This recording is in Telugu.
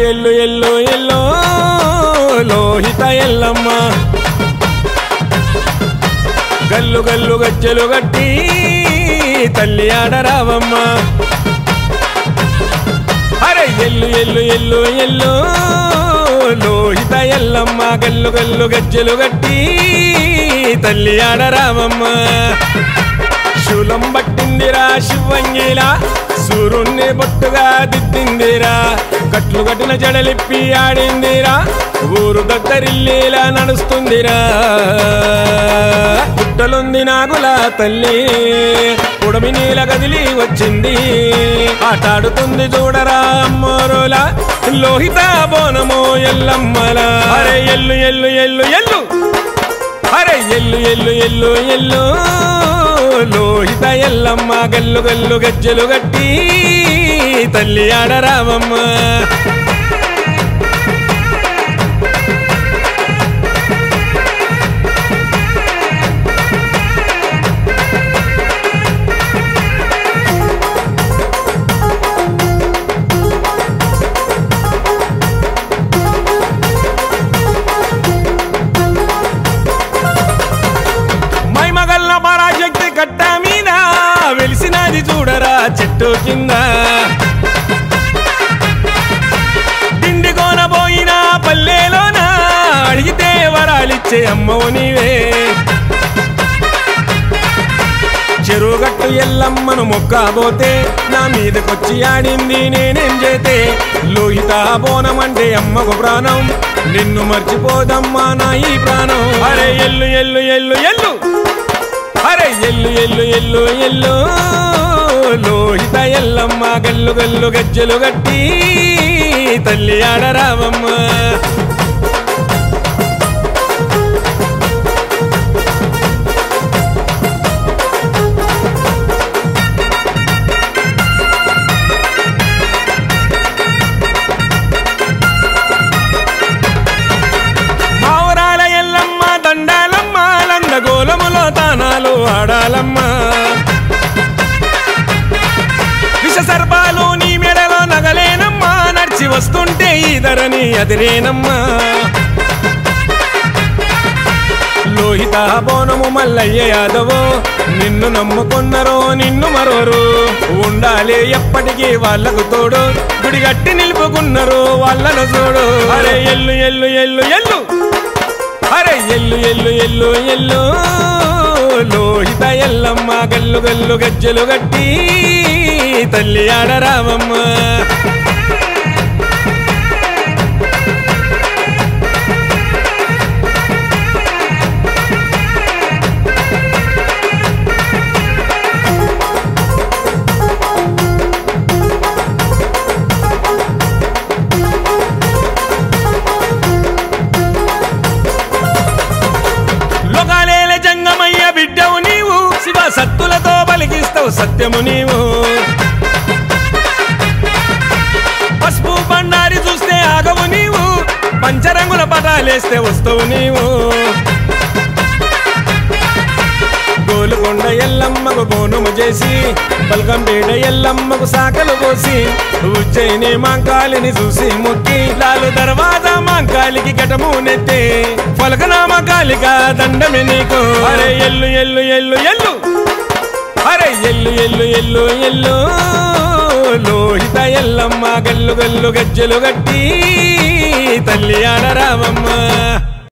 ఎల్లు ఎల్లు ఎల్లో లోహిత ఎల్లమ్మ గల్లు గల్లు గజ్జలు గట్టి తల్లి ఆడరావమ్మ అరే ఎల్లు ఎల్లు ఎల్లు ఎల్లో లోహిత ఎల్లమ్మ గల్లు గల్లు గజ్జలు గట్టి తల్లి ఆడరావమ్మ శూలం పట్టిందిరా శివంగిలా సూర్యుణ్ణి బొట్టుగా దిద్దిందిరా కట్లు కట్టిన జడలిప్పి ఆడిందిరా ఊరు దగ్గరిల్లేలా నడుస్తుందిరా పుట్టలుంది నాగుల తల్లి పొడమి నీల గదిలి వచ్చింది ఆటాడుతుంది చూడరా అమ్మోరులా లోహిత బోనమో ఎల్లమ్మలా అరే ఎల్లు ఎల్లు ఎల్లు ఎల్లు అరే ఎల్లు ఎల్లు ఎల్లు ఎల్లు లోహిత ఎల్లమ్మ గల్లు గల్లు గజ్జలు గట్టి తల్లి ఆడరావమ్మ కట్ట మీద వెలిసినది చూడరా చెట్టు కింద దిండి కోనబోయిన పల్లెలోన అడిగితే వరాలిచ్చే అమ్మవు నీవే చెరువుగట్టు ఎల్లమ్మను మొక్కబోతే నా మీదకొచ్చి ఆడింది నేనేం చేతే లోహిత బోనమంటే అమ్మకు ప్రాణం నిన్ను మర్చిపోదమ్మా నా ఈ ప్రాణం అరే ఎల్లు ఎల్లు ఎల్లు ఎల్లు అరే ఎల్లు ఎల్లు ఎల్లు ఎల్లు లోహిత ఎల్లమ్మ గల్లు గల్లు గజ్జలు గట్టి తల్లి ఆడరావమ్మ మావరాల ఎల్లమ్మ దండాలమ్మ లందగోలములో తానాలు ఆడాలమ్మ విష సర్పాలు నీ మెడలో నగలేనమ్మా నడిచి వస్తుంటే ఈ ధరని అదిరేనమ్మా లోహిత బోనము మల్లయ్య యాదవో నిన్ను నమ్ముకున్నరో నిన్ను మరోరు ఉండాలి ఎప్పటికీ వాళ్ళకు తోడు గుడి గట్టి నిలుపుకున్నారు వాళ్ళను చూడు అరే ఎల్లు ఎల్లు ఎల్లు ఎల్లు అరే ఎల్లు ఎల్లు ఎల్లు ఎల్లు లోహిత ఎల్లమ్మ గల్లు గల్లు గజ్జలు గట్టి తల్లి ఆడరావమ్మ బిడ్డవు నీవు శివ సత్తులతో బలిగిస్తావు సత్యము నీవు పసుపు బండారి చూస్తే ఆగవు నీవు పంచరంగుల పటాలేస్తే వస్తావు నీవు గోలుకొండ ఎల్లమ్మకు బోనము చేసి బల్కంపేట ఎల్లమ్మకు సాకలు పోసి ఉజ్జయిని మాంకాలిని చూసి ముక్కి లాలు దర్వాజా మాంకాలికి ఘటము నెత్తే ఫలకనామ కాలిక దండమే నీకు అరే ఎల్లు ఎల్లు ఎల్లు ఎల్లు అరే ఎల్లు ఎల్లు ఎల్లు ఎల్లు లోహిత ఎల్లమ్మ గల్లు గల్లు గజ్జలు గట్టి తల్లి ఆడరావమ్మ